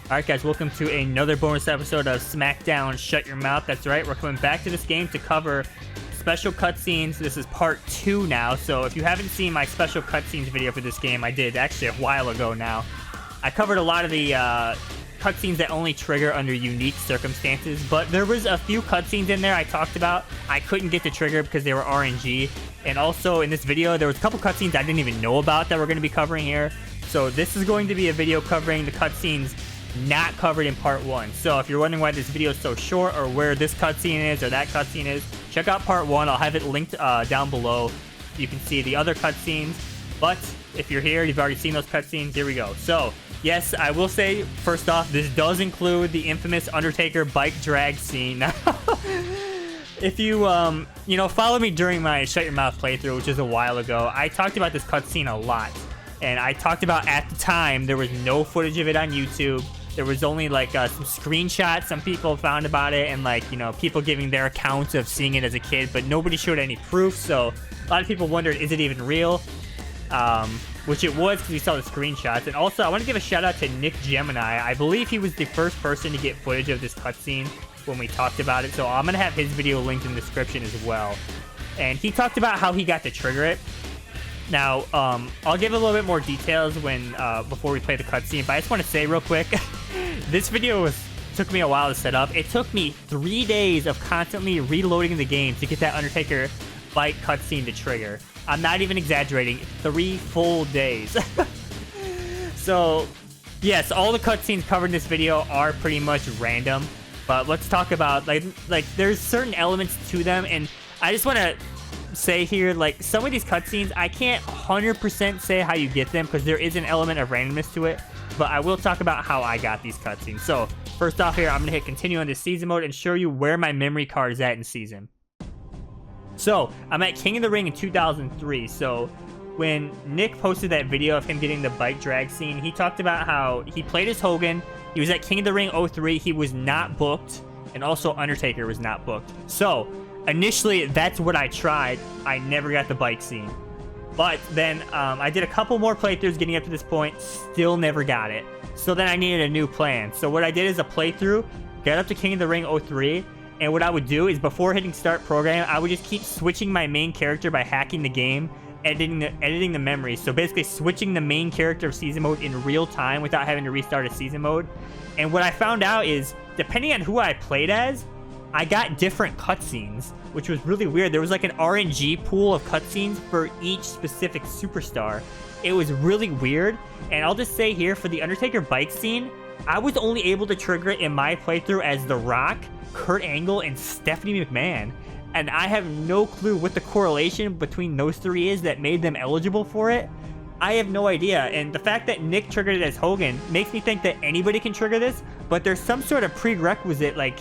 Alright guys, welcome to another bonus episode of Smackdown Shut Your Mouth. That's right, we're coming back to this game to cover special cutscenes. This is part 2 now, so if you haven't seen my special cutscenes video for this game, I did actually a while ago now. I covered a lot of the cutscenes that only trigger under unique circumstances, but there was a few cutscenes in there I talked about I couldn't get to trigger because they were RNG. And also in this video, there was a couple cutscenes I didn't even know about that we're going to be covering here. So this is going to be a video covering the cutscenes not covered in part 1. So if you're wondering why this video is so short or where this cutscene is or that cutscene is, check out part 1. I'll have it linked down below. You can see the other cutscenes. But if you're here, you've already seen those cutscenes. Here we go. So yes, I will say first off, this does include the infamous Undertaker bike drag scene. If you follow me during my Shut Your Mouth playthrough, which is a while ago, I talked about this cutscene a lot. And I talked about at the time there was no footage of it on YouTube. There was only like some screenshots some people found about it, and like, people giving their accounts of seeing it as a kid, but nobody showed any proof. So a lot of people wondered, is it even real? Which it was, because we saw the screenshots. And also I want to give a shout out to Nick Gemini. I believe he was the first person to get footage of this cutscene when we talked about it, so I'm gonna have his video linked in the description as well. And he talked about how he got to trigger it. Now, I'll give a little bit more details when before we play the cutscene, but I just want to say real quick, this video took me a while to set up. It took me 3 days of constantly reloading the game to get that Undertaker bike cutscene to trigger. I'm not even exaggerating, 3 full days. So, yes, all the cutscenes covered in this video are pretty much random, but let's talk about, like there's certain elements to them, and I just want to say here, like, some of these cutscenes, I can't 100% say how you get them, because there is an element of randomness to it, but I will talk about how I got these cutscenes. So, first off here, I'm going to hit continue on this season mode and show you where my memory card is at in season. So, I'm at King of the Ring in 2003, so when Nick posted that video of him getting the bike drag scene, he talked about how he played as Hogan, he was at King of the Ring 03, he was not booked, and also Undertaker was not booked. So, initially, that's what I tried. I never got the bike scene. But then I did a couple more playthroughs getting up to this point, still never got it. So then I needed a new plan. So what I did is a playthrough, got up to King of the Ring 03, and what I would do is before hitting start program, I would just keep switching my main character by hacking the game, editing the memories. So basically switching the main character of season mode in real time without having to restart a season mode. And what I found out is, depending on who I played as, I got different cutscenes, which was really weird. There was like an RNG pool of cutscenes for each specific superstar. It was really weird. And I'll just say here, for the Undertaker bike scene, I was only able to trigger it in my playthrough as The Rock, Kurt Angle, and Stephanie McMahon. And I have no clue what the correlation between those three is that made them eligible for it. I have no idea. And the fact that Nick triggered it as Hogan makes me think that anybody can trigger this, but there's some sort of prerequisite, like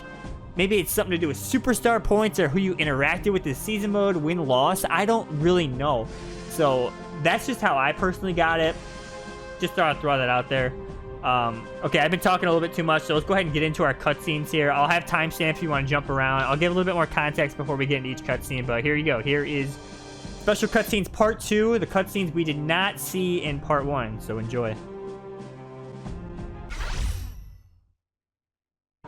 maybe it's something to do with superstar points or who you interacted with this season mode, win-loss. I don't really know. So that's just how I personally got it. Just throw that out there. Okay, I've been talking a little bit too much, so let's go ahead and get into our cutscenes here. I'll have timestamps if you want to jump around. I'll give a little bit more context before we get into each cutscene, but here you go. Here is Special Cutscenes Part 2, the cutscenes we did not see in Part 1, so enjoy.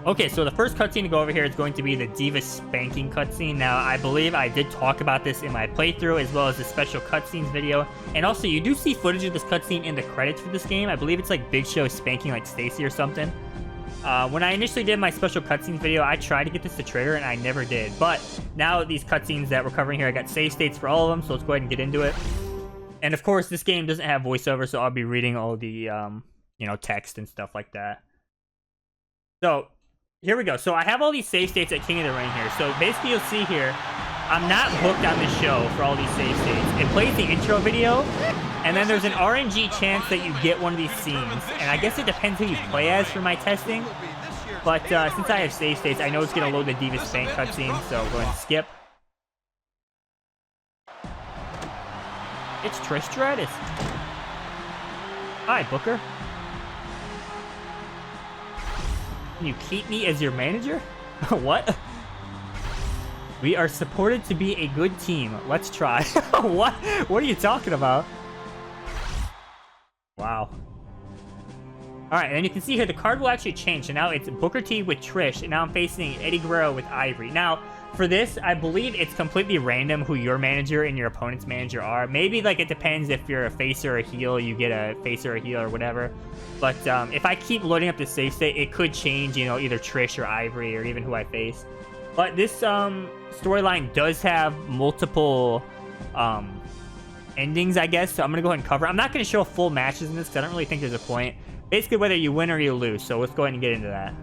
Okay, so the first cutscene to go over here is going to be the Diva Spanking cutscene. Now, I believe I did talk about this in my playthrough as well as the special cutscenes video. And also, you do see footage of this cutscene in the credits for this game. I believe it's like Big Show spanking like Stacy or something. When I initially did my special cutscenes video, I tried to get this to trigger and I never did. But now these cutscenes that we're covering here, I got save states for all of them, so let's go ahead and get into it. And of course, this game doesn't have voiceover, so I'll be reading all the, text and stuff like that. So here we go. So I have all these save states at King of the Ring here. So basically you'll see here, I'm not booked on the show for all these save states. It plays the intro video, and then there's an RNG chance that you get one of these scenes. And I guess it depends who you play as for my testing. But since I have save states, I know it's going to load the Diva Spank cutscene, so go ahead and skip. It's Trish Stratus. Hi, Booker. Can you keep me as your manager? What? We are supported to be a good team. Let's try. What? What are you talking about? Wow. Alright, and then you can see here the card will actually change. So now it's Booker T with Trish, and now I'm facing Eddie Guerrero with Ivory. Now, for this, I believe it's completely random who your manager and your opponent's manager are. Maybe, like, it depends if you're a face or a heel, you get a face or a heel or whatever. But if I keep loading up the save state, it could change, you know, either Trish or Ivory or even who I face. But this storyline does have multiple endings, I guess, so I'm going to go ahead and cover. I'm not going to show full matches in this because I don't really think there's a point. Basically, whether you win or you lose, so let's go ahead and get into that.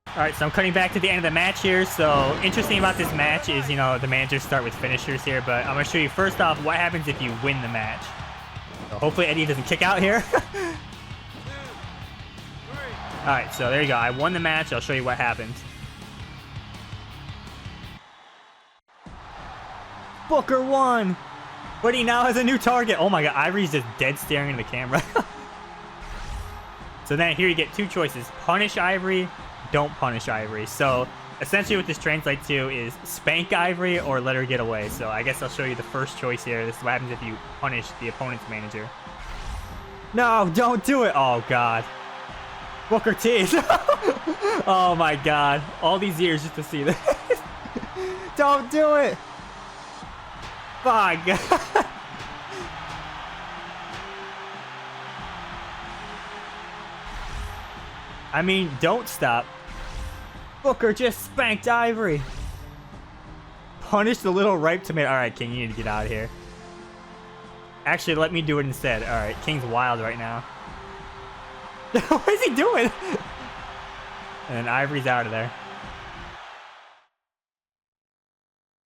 Alright, so I'm cutting back to the end of the match here. So, interesting about this match is, you know, the managers start with finishers here, but I'm going to show you first off what happens if you win the match. So hopefully Eddie doesn't kick out here. Alright, so there you go. I won the match. I'll show you what happens. Booker won! But he now has a new target. Oh my god, Ivory's just dead staring into the camera. So then here you get two choices. Punish Ivory, don't punish Ivory. So essentially what this translates to is spank Ivory or let her get away. So I guess I'll show you the first choice here. This is what happens if you punish the opponent's manager. No, don't do it. Oh god. Booker T. Oh my god. All these years just to see this. Don't do it. Fuck. I mean, don't stop. Booker just spanked Ivory. Punish the little ripe tomato. Alright, King, you need to get out of here. Actually, let me do it instead. Alright, King's wild right now. What is he doing? And Ivory's out of there.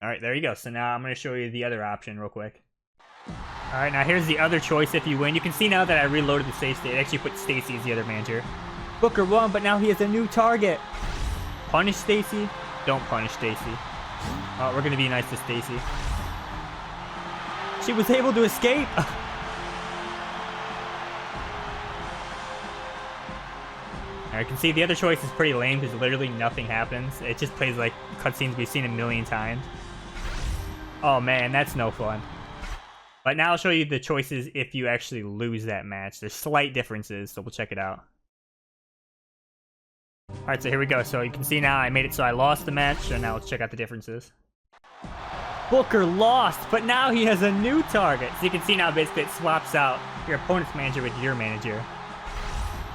Alright, there you go. So now I'm going to show you the other option real quick. Alright, now here's the other choice if you win. You can see now that I reloaded the save state. It actually put Stacy as the other manager. Booker won, but now he has a new target. Punish Stacy. Don't punish Stacy. Oh, we're going to be nice to Stacy. She was able to escape. I can see the other choice is pretty lame because literally nothing happens. It just plays like cutscenes we've seen a million times. Oh man, that's no fun. But now I'll show you the choices if you actually lose that match. There's slight differences, so we'll check it out. Alright, so here we go. So you can see now I made it so I lost the match, so now let's check out the differences. Booker lost, but now he has a new target. So you can see now basically it swaps out your opponent's manager with your manager.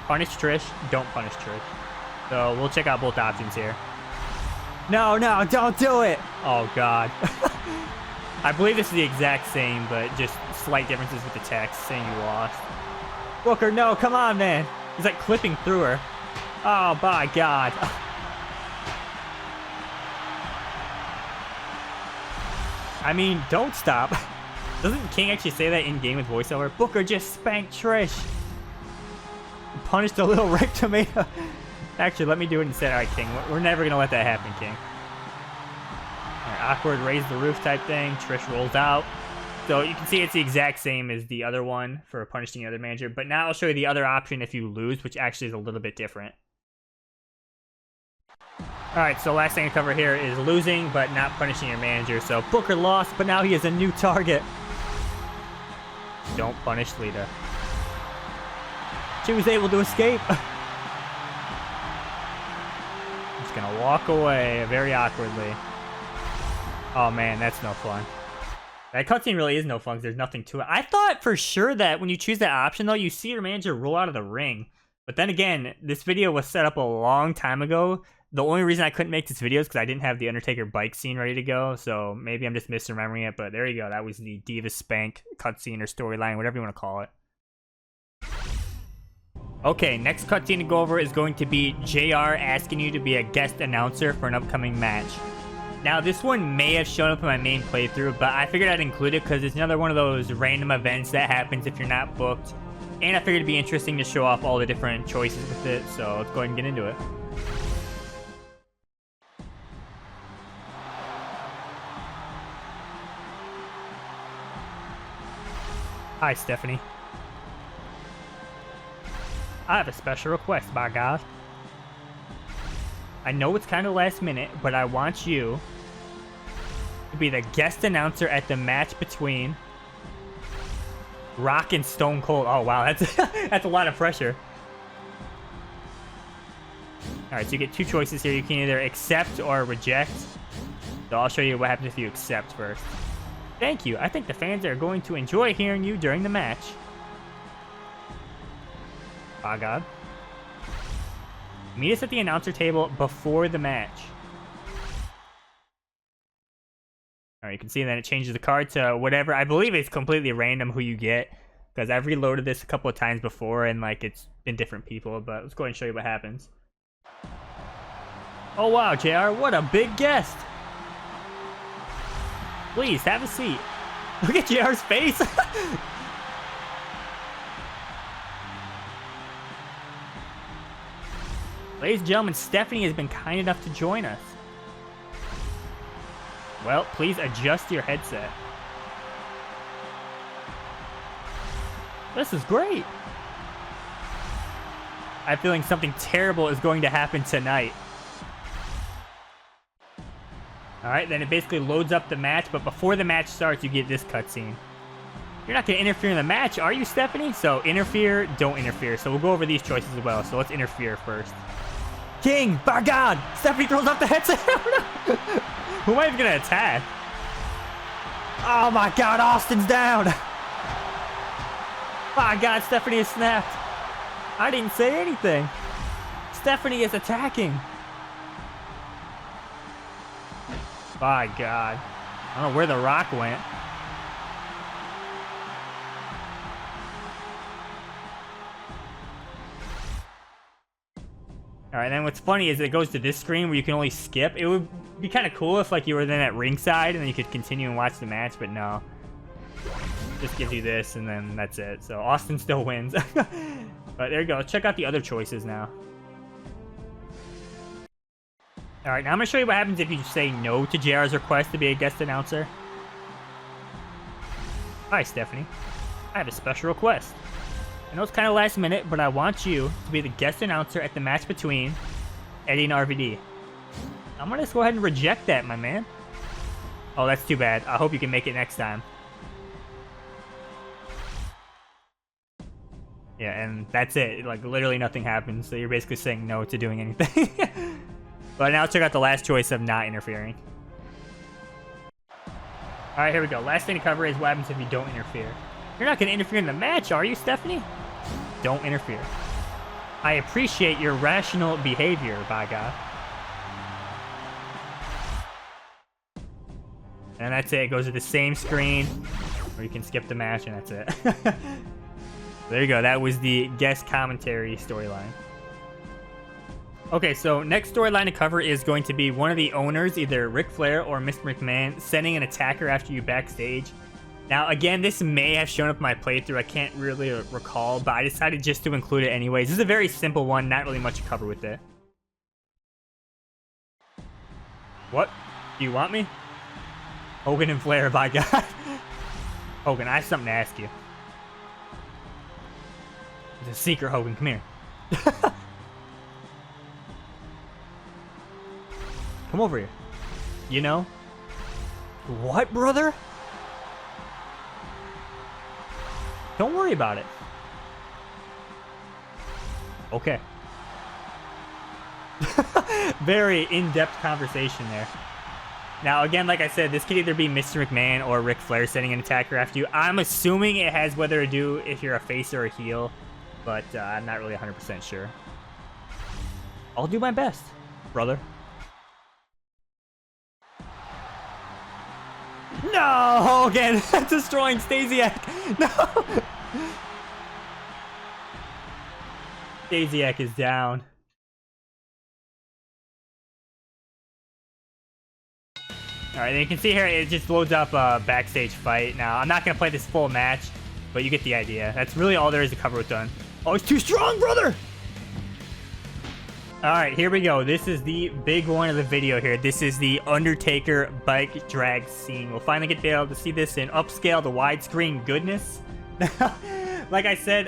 Punish Trish, don't punish Trish. So we'll check out both options here. No, no, don't do it! Oh god. I believe this is the exact same, but just slight differences with the text saying you lost. Booker, no, come on, man. He's like clipping through her. Oh my god. I mean, don't stop. Doesn't King actually say that in-game with voiceover? Booker just spanked Trish. Punished a little ripe tomato. Actually, let me do it instead. Alright, King. We're never going to let that happen, King. Alright, awkward raise the roof type thing. Trish rolls out. So you can see it's the exact same as the other one for punishing the other manager. But now I'll show you the other option if you lose, which actually is a little bit different. Alright, so last thing to cover here is losing, but not punishing your manager. So Booker lost, but now he has a new target. Don't punish Lita. She was able to escape. Just gonna walk away very awkwardly. Oh man, that's no fun. That cutscene really is no fun because there's nothing to it. I thought for sure that when you choose that option though, you see your manager roll out of the ring. But then again, this video was set up a long time ago. The only reason I couldn't make this video is because I didn't have the Undertaker bike scene ready to go. So maybe I'm just misremembering it. But there you go. That was the Diva Spank cutscene or storyline, whatever you want to call it. Okay, next cutscene to go over is going to be JR asking you to be a guest announcer for an upcoming match. Now, this one may have shown up in my main playthrough, but I figured I'd include it because it's another one of those random events that happens if you're not booked. And I figured it'd be interesting to show off all the different choices with it, so let's go ahead and get into it. Hi, Stephanie. I have a special request, by God. I know it's kind of last minute, but I want you to be the guest announcer at the match between Rock and Stone Cold. Oh, wow. That's, that's a lot of pressure. All right, so you get two choices here. You can either accept or reject. So I'll show you what happens if you accept first. Thank you. I think the fans are going to enjoy hearing you during the match. Oh, God. Meet us at the announcer table before the match. All right, you can see then it changes the card to whatever. I believe it's completely random who you get, because I've reloaded this a couple of times before and like it's been different people, but let's go ahead and show you what happens. Oh wow, JR, what a big guest. Please, have a seat. Look at JR's face. Ladies and gentlemen, Stephanie has been kind enough to join us. Well, please adjust your headset. This is great. I have a feeling something terrible is going to happen tonight. Alright, then it basically loads up the match, but before the match starts, you get this cutscene. You're not going to interfere in the match, are you, Stephanie? So, interfere, don't interfere. So, we'll go over these choices as well. So, let's interfere first. King, by God! Stephanie throws off the headset! Who am I even going to attack? Oh my God, Austin's down! My God, Stephanie is snapped. I didn't say anything. Stephanie is attacking. My God. I don't know where the Rock went. Alright, then what's funny is it goes to this screen where you can only skip. It would be kind of cool if like you were then at ringside and then you could continue and watch the match, but no. Just gives you this and then that's it. So Austin still wins. But there you go. Check out the other choices now. Alright, now I'm going to show you what happens if you say no to JR's request to be a guest announcer. Hi, Stephanie. I have a special request. I know it's kind of last minute, but I want you to be the guest announcer at the match between Eddie and RVD. I'm going to go ahead and reject that, my man. Oh, that's too bad. I hope you can make it next time. Yeah, and that's it. Like, literally nothing happens, so you're basically saying no to doing anything. But now check out the last choice of not interfering. Alright, here we go. Last thing to cover is what happens if you don't interfere. You're not going to interfere in the match, are you, Stephanie? Don't interfere. I appreciate your rational behavior, by God. And that's it. It goes to the same screen where you can skip the match, and that's it. There you go. That was the guest commentary storyline. Okay, so next storyline to cover is going to be one of the owners, either Ric Flair or Mr. McMahon, sending an attacker after you backstage. Now, again, this may have shown up in my playthrough. I can't really recall, but I decided just to include it anyways. This is a very simple one, not really much to cover with it. What? Do you want me? Hogan and Flair, by God. Hogan, I have something to ask you. It's a secret, Hogan. Come here. Come over here. You know? What, brother? Don't worry about it. Okay. Very in-depth conversation there. Now, again, like I said, this could either be Mr. McMahon or Ric Flair sending an attacker after you. I'm assuming it has whether to do if you're a face or a heel, but I'm not really 100% sure. I'll do my best, brother. No, Hogan! Destroying Stasiak! No! Stasiak is down. Alright, and you can see here, it just loads up a backstage fight. Now, I'm not going to play this full match, but you get the idea. That's really all there is to cover with done. Oh, it's too strong, brother! Alright, here we go. This is the big one of the video here. This is the Undertaker bike drag scene. We'll finally get to be able to see this in upscale to widescreen goodness. Like I said,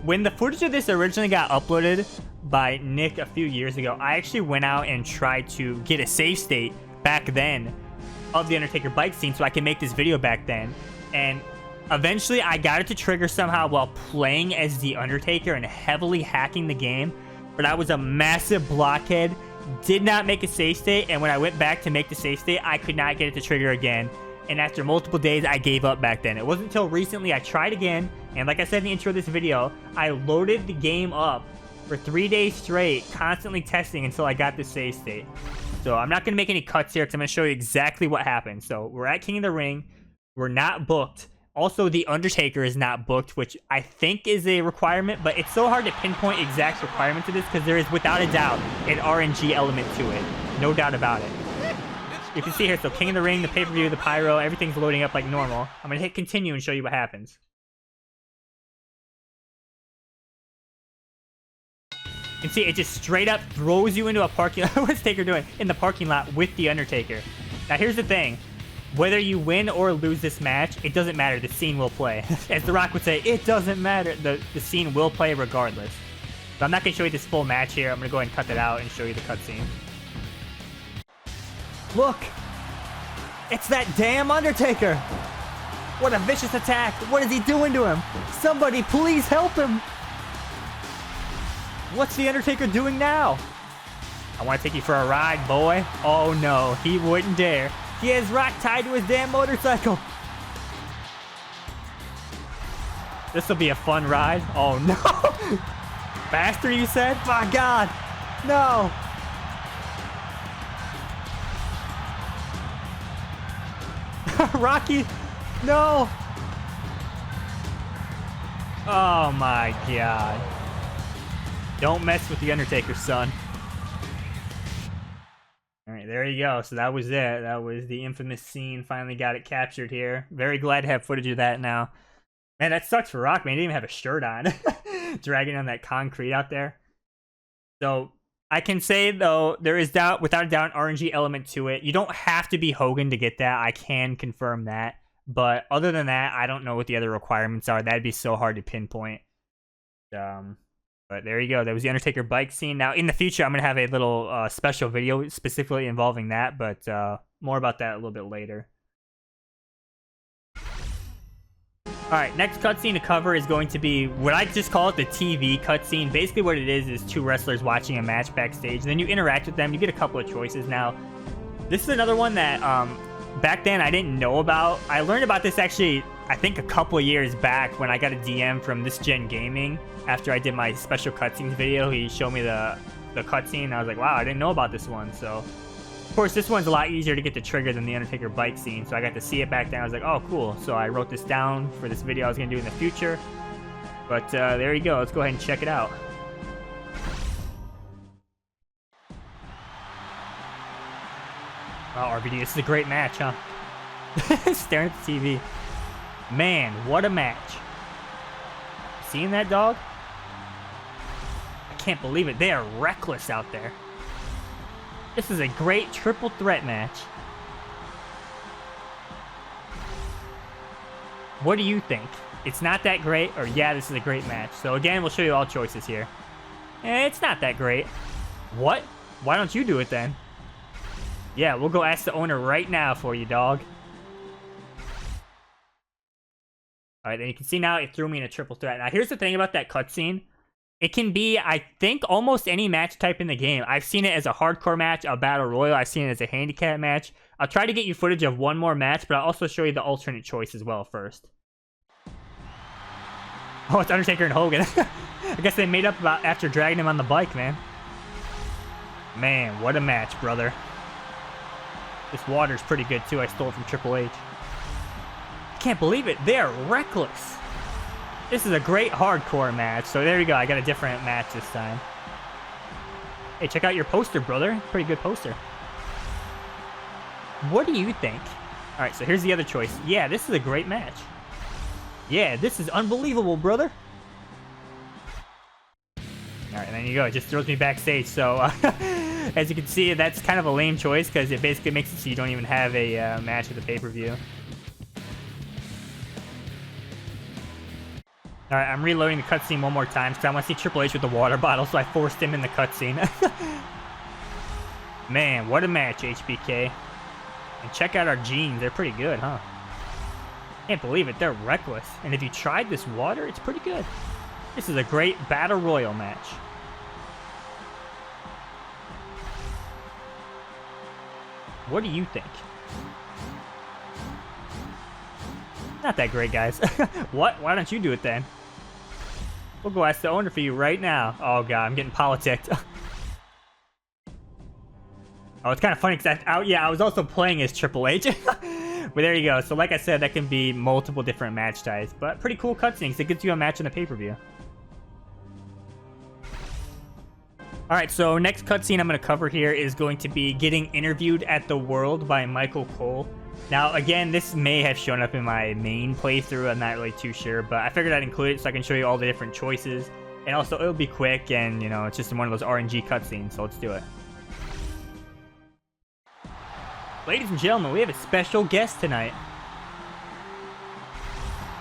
when the footage of this originally got uploaded by Nick a few years ago, I actually went out and tried to get a save state back then of the Undertaker bike scene so I can make this video back then. And Eventually, I got it to trigger somehow while playing as The Undertaker and heavily hacking the game. But I was a massive blockhead, did not make a save state, and when I went back to make the save state, I could not get it to trigger again. And after multiple days, I gave up back then. It wasn't until recently I tried again, and like I said in the intro of this video, I loaded the game up for 3 days straight, constantly testing until I got the save state. So I'm not going to make any cuts here because I'm going to show you exactly what happened. So we're at King of the Ring. We're not booked. Also, The Undertaker is not booked, which I think is a requirement, but it's so hard to pinpoint exact requirements of this because there is, without a doubt, an RNG element to it. No doubt about it. You can see here, so King of the Ring, the pay-per-view, the pyro, everything's loading up like normal. I'm going to hit continue and show you what happens. You can see it just straight up throws you into a parking lot. What's Taker doing? In the parking lot with The Undertaker. Now, here's the thing. Whether you win or lose this match, it doesn't matter. The scene will play. As The Rock would say, it doesn't matter. The scene will play regardless. So I'm not going to show you this full match here. I'm going to go ahead and cut that out and show you the cutscene. Look! It's that damn Undertaker! What a vicious attack! What is he doing to him? Somebody please help him! What's The Undertaker doing now? I want to take you for a ride, boy. Oh no, he wouldn't dare. He has Rock tied to his damn motorcycle. This will be a fun ride. Oh no! Faster, you said? My God! No! Rocky! No! Oh my God. Don't mess with The Undertaker, son. Alright, there you go. So that was it. That was the infamous scene. Finally got it captured here. Very glad to have footage of that now. Man, that sucks for Rock, man. He didn't even have a shirt on. Dragging on that concrete out there. So, I can say, though, there is without a doubt an RNG element to it. You don't have to be Hogan to get that. I can confirm that. But other than that, I don't know what the other requirements are. That'd be so hard to pinpoint. But there you go. That was the Undertaker bike scene. Now, in the future, I'm going to have a little special video specifically involving that, but more about that a little bit later. Alright, next cutscene to cover is going to be what I just call it the TV cutscene. Basically what it is two wrestlers watching a match backstage. And then you interact with them. You get a couple of choices. Now, this is another one that back then I didn't know about. I learned about this actually, I think a couple of years back when I got a DM from This Gen Gaming. After I did my special cutscenes video, he showed me the cutscene. I was like, wow, I didn't know about this one. So, of course, this one's a lot easier to get to trigger than the Undertaker bike scene. So I got to see it back then. I was like, oh, cool. So I wrote this down for this video I was going to do in the future. But there you go. Let's go ahead and check it out. Oh, RVD, this is a great match, huh? Staring at the TV. Man, what a match. Seeing that, dog? I can't believe it. They are reckless out there. This is a great triple threat match. What do you think? It's not that great, or yeah, this is a great match. So again, we'll show you all choices here. It's not that great. What? Why don't you do it then? Yeah, we'll go ask the owner right now for you, dog. Alright, then you can see now it threw me in a triple threat. Now, here's the thing about that cutscene. It can be, I think, almost any match type in the game. I've seen it as a hardcore match, a battle royal. I've seen it as a handicap match. I'll try to get you footage of one more match, but I'll also show you the alternate choice as well first. Oh, it's Undertaker and Hogan. I guess they made up about after dragging him on the bike, man. Man, what a match, brother. This water's pretty good, too. I stole it from Triple H. I can't believe it. They are reckless. This is a great hardcore match. So there you go. I got a different match this time. Hey, check out your poster, brother. Pretty good poster. What do you think? All right, so here's the other choice. Yeah, this is a great match. Yeah, this is unbelievable, brother. All right, and then you go. It just throws me backstage. So, as you can see, that's kind of a lame choice because it basically makes it so you don't even have a match at the pay-per-view. Alright, I'm reloading the cutscene one more time because I want to see Triple H with the water bottle, so I forced him in the cutscene. Man, what a match, HBK. And check out our jeans. They're pretty good, huh? Can't believe it, they're reckless. And if you tried this water, it's pretty good. This is a great Battle Royal match. What do you think? Not that great, guys. What? Why don't you do it then? We'll go ask the owner for you right now. Oh god, I'm getting politicked. Oh, it's kind of funny because I was also playing as Triple H. But there you go. So like I said, that can be multiple different match types. But pretty cool cutscenes. It gets you a match in the pay-per-view. Alright, so next cutscene I'm going to cover here is going to be getting interviewed at the World by Michael Cole. Now, again, this may have shown up in my main playthrough. I'm not really too sure, but I figured I'd include it so I can show you all the different choices. And also, it'll be quick, and, you know, it's just one of those RNG cutscenes, so let's do it. Ladies and gentlemen, we have a special guest tonight.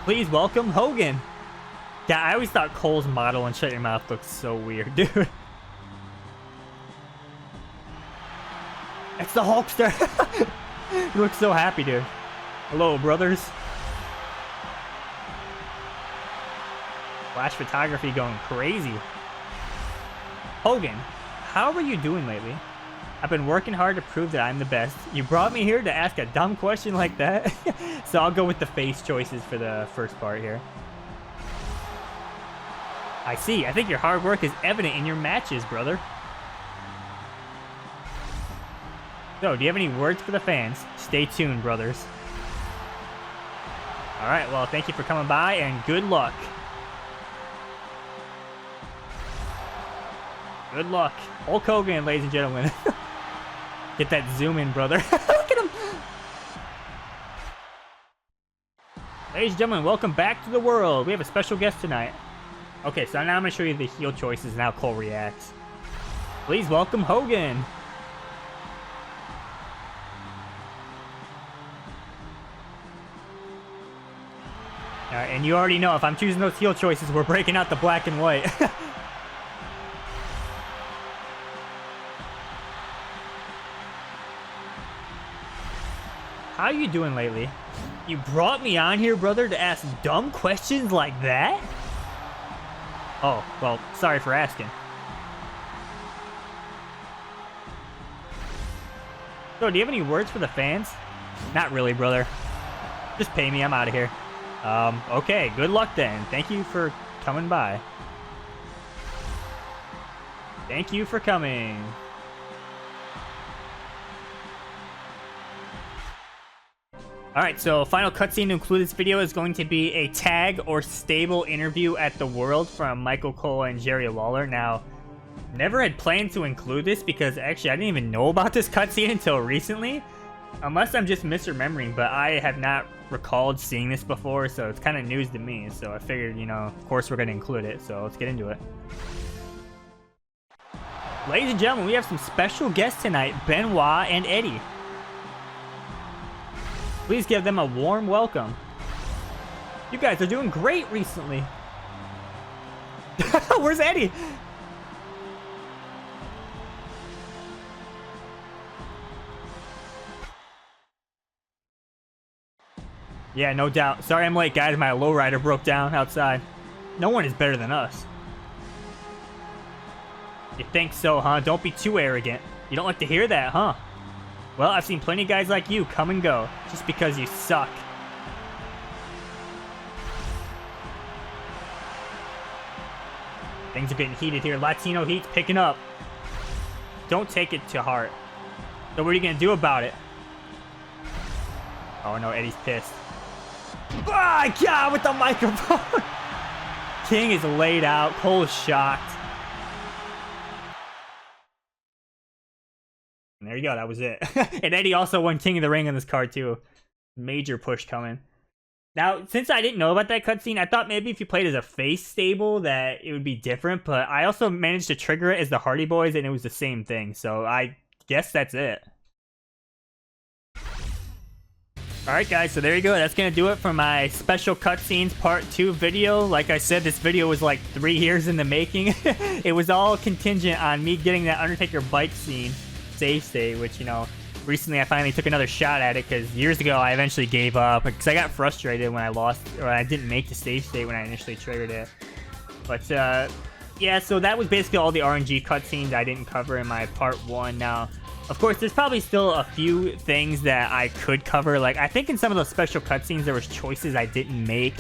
Please welcome Hogan. Yeah, I always thought Cole's model and Shut Your Mouth looked so weird, dude. It's the Hulkster. He looks so happy, dude. Hello, brothers. Flash photography going crazy. Hogan, how are you doing lately? I've been working hard to prove that I'm the best. You brought me here to ask a dumb question like that? So I'll go with the face choices for the first part here. I see. I think your hard work is evident in your matches, brother. So, do you have any words for the fans? Stay tuned, brothers. Alright, well, thank you for coming by, and good luck. Good luck. Hulk Hogan, ladies and gentlemen. Get that zoom in, brother. Look at him. Ladies and gentlemen, welcome back to the world. We have a special guest tonight. Okay, so now I'm going to show you the heel choices and how Cole reacts. Please welcome Hogan. Alright, and you already know if I'm choosing those heel choices, we're breaking out the black and white. How you doing lately? You brought me on here, brother, to ask dumb questions like that? Oh, well, sorry for asking. So, do you have any words for the fans? Not really, brother. Just pay me, I'm out of here. Okay, good luck then. Thank you for coming by. Thank you for coming. Alright, so final cutscene to include this video is going to be a tag or stable interview at the World from Michael Cole and Jerry Lawler. Now, never had planned to include this because actually I didn't even know about this cutscene until recently. Unless I'm just misremembering, but I have not recalled seeing this before, so it's kind of news to me. So I figured, you know, of course we're going to include it, so let's get into it. Ladies and gentlemen, we have some special guests tonight, Benoit and Eddie. Please give them a warm welcome. You guys are doing great recently. Where's Eddie? Yeah, no doubt. Sorry I'm late, guys. My lowrider broke down outside. No one is better than us. You think so, huh? Don't be too arrogant. You don't like to hear that, huh? Well, I've seen plenty of guys like you come and go, just because you suck. Things are getting heated here. Latino heat's picking up. Don't take it to heart. So what are you going to do about it? Oh no, Eddie's pissed. Ah, God, with the microphone. King is laid out. Cole is shocked. And there you go. That was it. And Eddie also won King of the Ring on this card, too. Major push coming. Now, since I didn't know about that cutscene, I thought maybe if you played as a face stable that it would be different. But I also managed to trigger it as the Hardy Boys, and it was the same thing. So I guess that's it. Alright guys, so there you go. That's going to do it for my special cutscenes part 2 video. Like I said, this video was like 3 years in the making. It was all contingent on me getting that Undertaker bike scene, save state, which, you know, recently I finally took another shot at it, because years ago I eventually gave up because I got frustrated when I lost, or I didn't make the stage state when I initially triggered it. But yeah, so that was basically all the RNG cutscenes I didn't cover in my part 1. Now, of course, there's probably still a few things that I could cover. Like, I think in some of those special cutscenes there was choices I didn't make,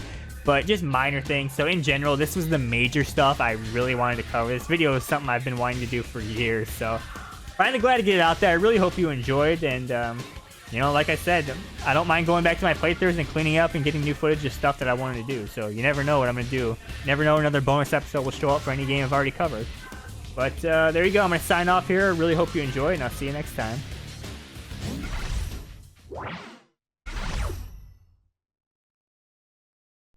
but just minor things. So in general, this was the major stuff I really wanted to cover. This video is something I've been wanting to do for years, so finally glad to get it out there. I really hope you enjoyed, and you know, like I said, I don't mind going back to my playthroughs and cleaning up and getting new footage of stuff that I wanted to do. So you never know what I'm going to do. You never know another bonus episode will show up for any game I've already covered. But there you go. I'm going to sign off here. Really hope you enjoyed, and I'll see you next time.